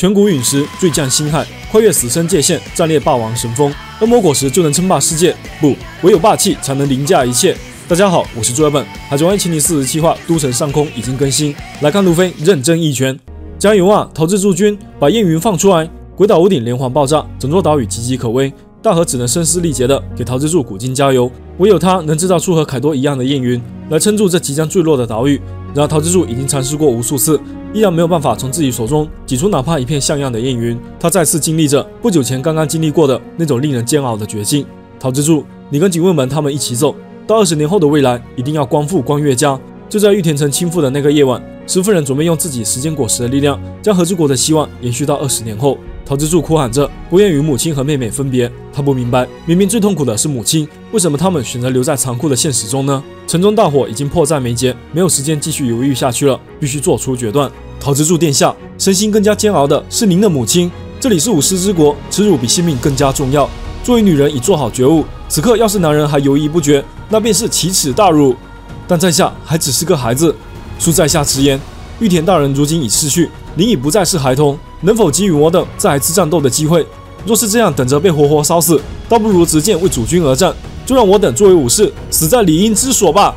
全谷陨石坠降星海，跨越死生界限，战列霸王神锋。恶魔果实就能称霸世界？不，唯有霸气才能凌驾一切。大家好，我是朱尔本。海贼王1047话都城上空已经更新，来看路飞认真一拳。加油啊，桃之助君，把焰云放出来！鬼岛屋顶连环爆炸，整座岛屿岌岌可危。大河只能声嘶力竭地给桃之助古今加油，唯有他能制造出和凯多一样的焰云，来撑住这即将坠落的岛屿。然而桃之助已经尝试过无数次，依然没有办法从自己手中挤出哪怕一片像样的焰云。他再次经历着不久前刚刚经历过的那种令人煎熬的绝境。桃之助，你跟警卫们他们一起走，到20年后的未来，一定要光复光月家。就在玉田城倾覆的那个夜晚，石夫人准备用自己时间果实的力量，将和之国的希望延续到20年后。桃之助哭喊着，不愿与母亲和妹妹分别。他不明白，明明最痛苦的是母亲，为什么他们选择留在残酷的现实中呢？城中大火已经迫在眉睫，没有时间继续犹豫下去了，必须做出决断。桃之助殿下，身心更加煎熬的是您的母亲。这里是武士之国，耻辱比性命更加重要。作为女人已做好觉悟，此刻要是男人还犹豫不决，那便是奇耻大辱。但在下还只是个孩子，恕在下直言，玉田大人如今已逝去，您已不再是孩童，能否给予我等再次战斗的机会？若是这样等着被活活烧死，倒不如直接为主君而战，就让我等作为武士死在理应之所吧。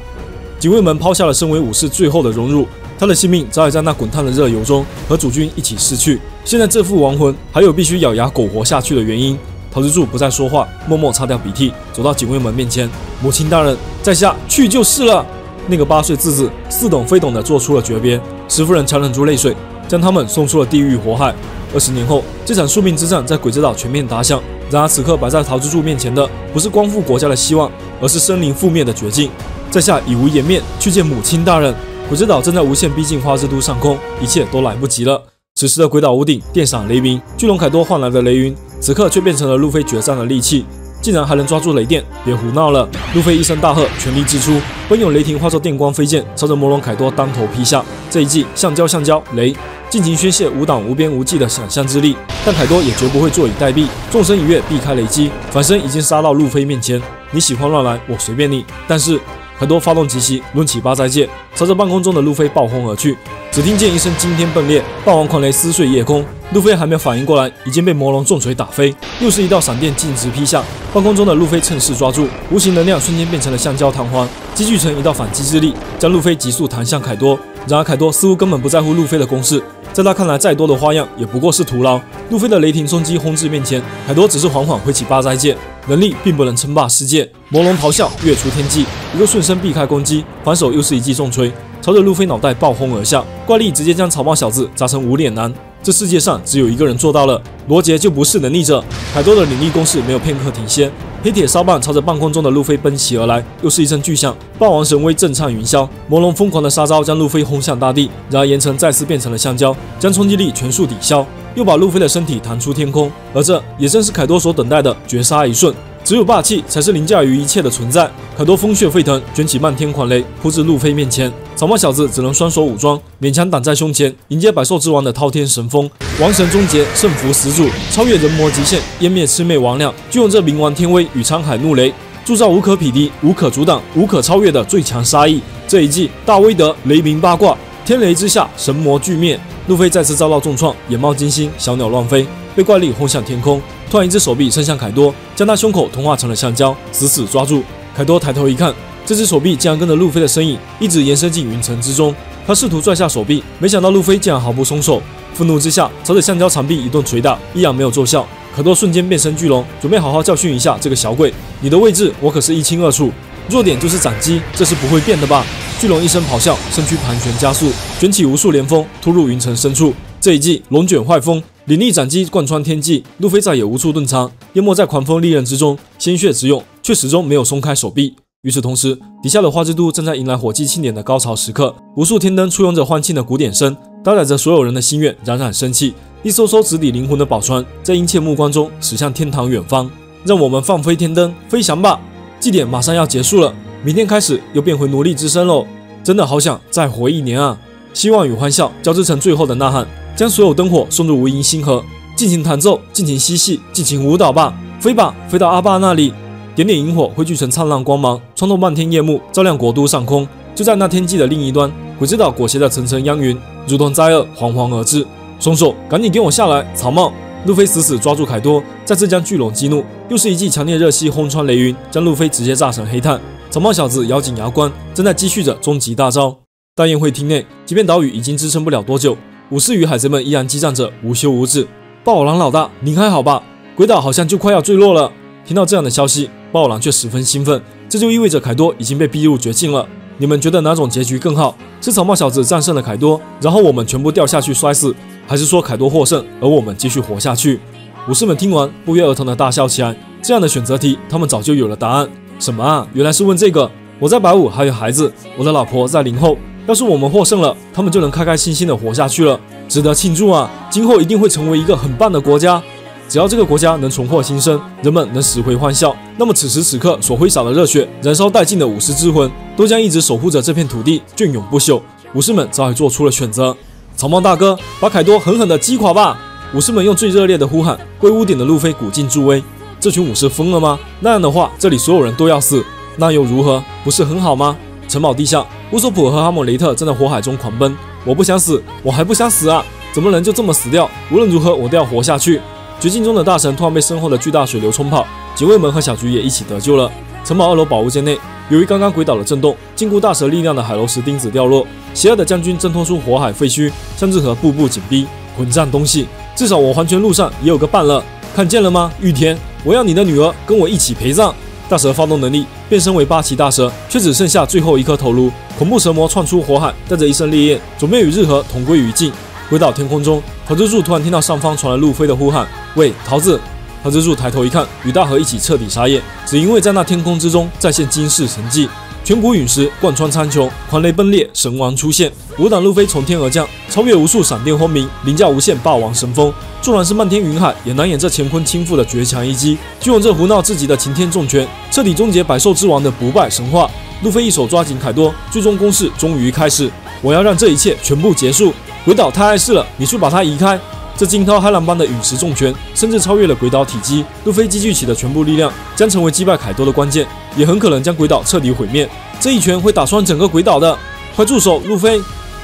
警卫们抛下了身为武士最后的荣辱，他的性命早已在那滚烫的热油中和主君一起逝去。现在这副亡魂还有必须咬牙苟活下去的原因。桃之助不再说话，默默擦掉鼻涕，走到警卫们面前。母亲大人，在下去就是了。那个8岁稚子似懂非懂地做出了诀别，石夫人强忍住泪水，将他们送出了地狱火海。20年后，这场宿命之战在鬼之岛全面打响。然而此刻摆在桃之助面前的不是光复国家的希望，而是生灵覆灭的绝境。在下已无颜面去见母亲大人。鬼之岛正在无限逼近花之都上空，一切都来不及了。此时的鬼岛屋顶电闪雷鸣，巨龙凯多换来的雷云，此刻却变成了路飞决战的利器。竟然还能抓住雷电，别胡闹了！路飞一声大喝，全力支出，奔涌雷霆化作电光飞剑，朝着魔龙凯多当头劈下。这一记橡胶雷，尽情宣泄无挡无边无际的想象之力。但凯多也绝不会坐以待毙，纵身一跃避开雷击，反身已经杀到路飞面前。你喜欢乱来，我随便你。但是凯多发动奇袭，抡起八灾戒，朝着半空中的路飞暴轰而去。只听见一声惊天迸裂，霸王狂雷撕碎夜空。路飞还没有反应过来，已经被魔龙重锤打飞。又是一道闪电径直劈下，半空中的路飞趁势抓住，无形能量瞬间变成了橡胶弹簧，积聚成一道反击之力，将路飞急速弹向凯多。然而凯多似乎根本不在乎路飞的攻势，在他看来，再多的花样也不过是徒劳。路飞的雷霆冲击轰至面前，凯多只是缓缓挥起八灾戒，能力并不能称霸世界。魔龙咆哮，跃出天际，一个瞬身避开攻击，反手又是一记重锤，朝着路飞脑袋暴轰而下。怪力直接将草帽小子砸成无脸男。这世界上只有一个人做到了，罗杰就不是能力者。凯多的领力攻势没有片刻停歇，黑铁烧棒朝着半空中的路飞奔袭而来，又是一声巨响，霸王神威震颤云霄，魔龙疯狂的杀招将路飞轰向大地。然而岩层再次变成了橡胶，将冲击力全数抵消，又把路飞的身体弹出天空。而这也正是凯多所等待的绝杀一瞬。只有霸气才是凌驾于一切的存在。凯多风血沸腾，卷起漫天狂雷扑至路飞面前，草帽小子只能双手武装，勉强挡在胸前，迎接百兽之王的滔天神风。王神终结，圣服始祖，超越人魔极限，湮灭魑魅魍魉，就用这冥王天威与沧海怒雷，铸造无可匹敌、无可阻挡、无可超越的最强杀意。这一记大威德，雷鸣八卦，天雷之下，神魔俱灭。路飞再次遭到重创，眼冒金星，小鸟乱飞，被怪力轰向天空。突然，一只手臂伸向凯多，将他胸口同化成了橡胶，死死抓住。凯多抬头一看，这只手臂竟然跟着路飞的身影一直延伸进云层之中。他试图拽下手臂，没想到路飞竟然毫不松手。愤怒之下，朝着橡胶长臂一顿捶打，依然没有奏效。凯多瞬间变身巨龙，准备好好教训一下这个小鬼。你的位置我可是一清二楚，弱点就是斩击，这是不会变的吧？巨龙一声咆哮，身躯盘旋加速，卷起无数连风，突入云层深处。这一记龙卷坏风，领力斩击贯穿天际，路飞再也无处遁藏，淹没在狂风利刃之中，鲜血直涌，却始终没有松开手臂。与此同时，底下的花之都正在迎来火祭庆典的高潮时刻，无数天灯簇拥着欢庆的鼓点声，搭载着所有人的心愿冉冉升起。一艘艘直抵灵魂的宝船，在殷切目光中驶向天堂远方。让我们放飞天灯，飞翔吧！祭典马上要结束了，明天开始又变回奴隶之身喽。真的好想再活1年啊！希望与欢笑交织成最后的呐喊，将所有灯火送入无垠星河，尽情弹奏，尽情嬉戏，尽情舞蹈吧！飞吧，飞到阿爸那里！点点萤火汇聚成灿烂光芒，穿透漫天夜幕，照亮国都上空。就在那天际的另一端，鬼之岛裹挟着层层央云，如同灾厄惶惶而至。松手，赶紧给我下来！草帽！路飞死死抓住凯多，再次将巨龙激怒，又是一记强烈热息轰穿雷云，将路飞直接炸成黑炭。草帽小子咬紧牙关，正在积蓄着终极大招。大宴会厅内，即便岛屿已经支撑不了多久，武士与海贼们依然激战着，无休无止。霸王狼老大，您还好吧？鬼岛好像就快要坠落了。听到这样的消息，霸王狼却十分兴奋，这就意味着凯多已经被逼入绝境了。你们觉得哪种结局更好？是草帽小子战胜了凯多，然后我们全部掉下去摔死，还是说凯多获胜，而我们继续活下去？武士们听完，不约而同地大笑起来。这样的选择题，他们早就有了答案。什么啊？原来是问这个。我在白武还有孩子，我的老婆在林后。要是我们获胜了，他们就能开开心心地活下去了，值得庆祝啊！今后一定会成为一个很棒的国家。只要这个国家能重获新生，人们能拾回欢笑，那么此时此刻所挥洒的热血，燃烧殆尽的武士之魂，都将一直守护着这片土地，隽永不朽。武士们早已做出了选择。草帽大哥，把凯多狠狠地击垮吧！武士们用最热烈的呼喊为屋顶的路飞鼓劲助威。这群武士疯了吗？那样的话，这里所有人都要死，那又如何？不是很好吗？城堡地下，乌索普和哈姆雷特正在火海中狂奔。我不想死，我还不想死啊！怎么能就这么死掉？无论如何，我都要活下去。绝境中的大神突然被身后的巨大水流冲跑，警卫们和小菊也一起得救了。城堡2楼宝物间内，由于刚刚鬼岛的震动，禁锢大蛇力量的海楼石钉子掉落，邪恶的将军挣脱出火海废墟，向日和步步紧逼。混账东西！至少我黄泉路上也有个伴了，看见了吗？玉田，我要你的女儿跟我一起陪葬！大蛇发动能力，变身为8期大蛇，却只剩下最后一颗头颅。恐怖蛇魔窜出火海，带着一身烈焰，准备与日和同归于尽。鬼岛天空中，桃之助突然听到上方传来路飞的呼喊：“喂，桃子！”桃之助抬头一看，与大河一起彻底傻眼，只因为在那天空之中再现惊世神迹，全谷陨石贯穿苍穹，狂雷崩裂，神王出现，无挡路飞从天而降，超越无数闪电轰鸣，凌驾无限霸王神风。纵然是漫天云海，也难掩这乾坤倾覆的绝强一击。就用这胡闹至极的擎天重拳，彻底终结百兽之王的不败神话。路飞一手抓紧凯多，最终攻势终于开始。我要让这一切全部结束。鬼岛太碍事了，你去把它移开。这惊涛骇浪般的陨石重拳，甚至超越了鬼岛体积。路飞积聚起的全部力量，将成为击败凯多的关键，也很可能将鬼岛彻底毁灭。这一拳会打穿整个鬼岛的。快住手，路飞！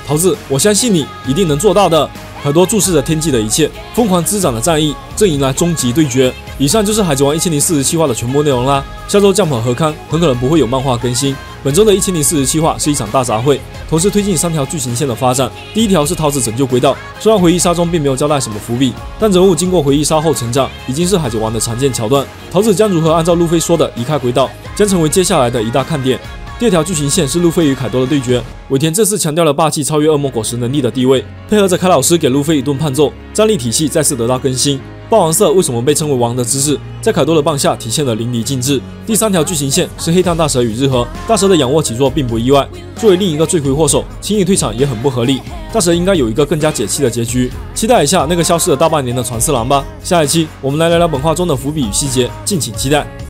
桃子，我相信你一定能做到的。凯多注视着天际的一切，疯狂滋长的战役正迎来终极对决。以上就是《海贼王1047话》的全部内容啦。下周Jump合刊很可能不会有漫画更新。本周的1047话是一场大杂烩，同时推进3条剧情线的发展。第一条是桃子拯救鬼岛，虽然回忆杀中并没有交代什么伏笔，但人物经过回忆杀后成长，已经是海贼王的常见桥段。桃子将如何按照路飞说的离开鬼岛，将成为接下来的一大看点。第二条剧情线是路飞与凯多的对决，尾田这次强调了霸气超越恶魔果实能力的地位，配合着凯老师给路飞一顿胖揍，战力体系再次得到更新。霸王色为什么被称为王的姿势，在凯多的棒下体现得淋漓尽致。第三条剧情线是黑炭大蛇与日和，大蛇的仰卧起坐并不意外，作为另一个罪魁祸首，轻易退场也很不合理。大蛇应该有一个更加解气的结局，期待一下那个消失了大半年的传四郎吧。下一期我们来聊聊本画中的伏笔与细节，敬请期待。